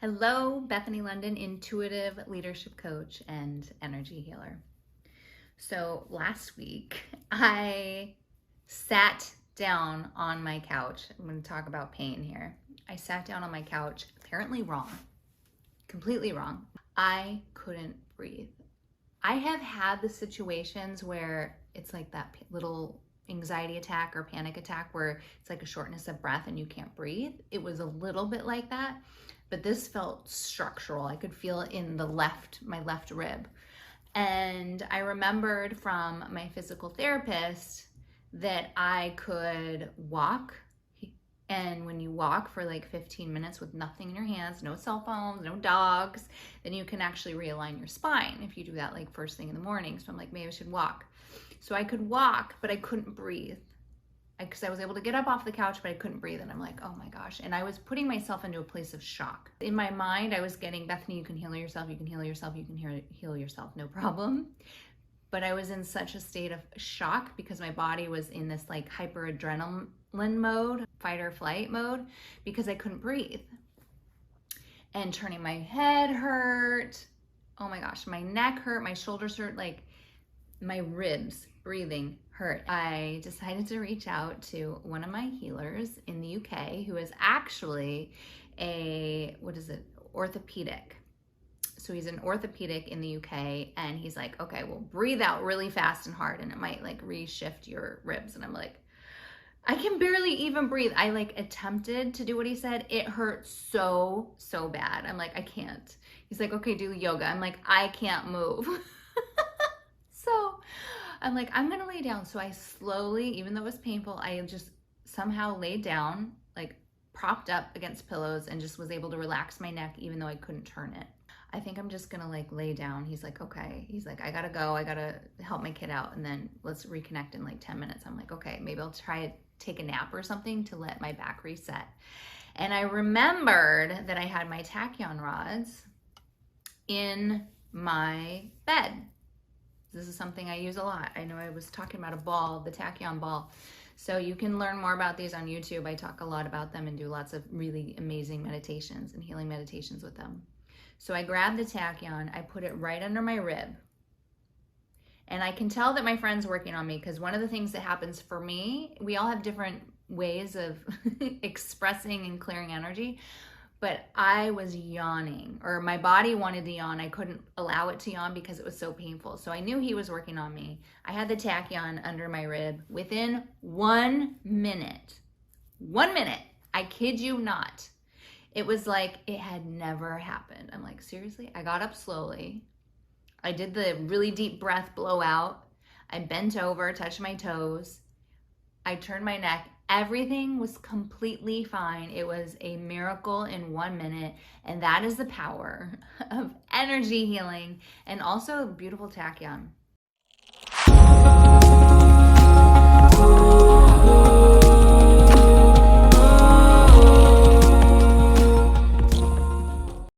Hello, Bethany Londyn, intuitive leadership coach and energy healer. So last week, I sat down on my couch. I'm going to talk about pain here. I sat down on my couch, apparently wrong, completely wrong. I couldn't breathe. I have had the situations where it's like that little anxiety attack or panic attack where it's like a shortness of breath and you can't breathe. It was a little bit like that, but this felt structural. I could feel it in my left rib. And I remembered from my physical therapist that I could walk. And when you walk for like 15 minutes with nothing in your hands, no cell phones, no dogs, then you can actually realign your spine if you do that like first thing in the morning. So I'm like, maybe I should walk. So I could walk, but I couldn't breathe because I was able to get up off the couch, but I couldn't breathe. And I'm like, oh my gosh. And I was putting myself into a place of shock. In my mind, I was getting, Bethany, you can heal yourself, you can heal yourself, you can heal yourself, no problem. But I was in such a state of shock because my body was in this like hyperadrenaline mode, fight or flight mode, because I couldn't breathe. And turning my head hurt. Oh my gosh, my neck hurt, my shoulders hurt, like my ribs, breathing hurt. I decided to reach out to one of my healers in the UK who is actually orthopedic. So he's an orthopedic in the UK, and he's like, okay, well, breathe out really fast and hard and it might like reshift your ribs. And I'm like, I can barely even breathe. I like attempted to do what he said. It hurt so bad. I'm like, I can't. He's like, okay, do yoga. I'm like, I can't move. So I'm like, I'm gonna lay down. So I slowly, even though it was painful, I just somehow laid down, like propped up against pillows, and just was able to relax my neck even though I couldn't turn it. I think I'm just gonna like lay down. He's like, okay. He's like, I gotta go. I gotta help my kid out, and then let's reconnect in like 10 minutes. I'm like, okay, maybe I'll try to take a nap or something to let my back reset. And I remembered that I had my Tachyon rods in my bed. This is something I use a lot. I know I was talking about a ball, the Tachyon ball. So you can learn more about these on YouTube. I talk a lot about them and do lots of really amazing meditations and healing meditations with them. So I grabbed the Tachyon, I put it right under my rib. And I can tell that my friend's working on me, because one of the things that happens for me, we all have different ways of expressing and clearing energy. But I was yawning, or my body wanted to yawn. I couldn't allow it to yawn because it was so painful. So I knew he was working on me. I had the Tachyon under my rib within 1 minute. 1 minute. I kid you not. It was like it had never happened. I'm like, seriously? I got up slowly. I did the really deep breath blowout. I bent over, touched my toes. I turned my neck. Everything was completely fine. It was a miracle in 1 minute. And that is the power of energy healing and also beautiful Tachyon.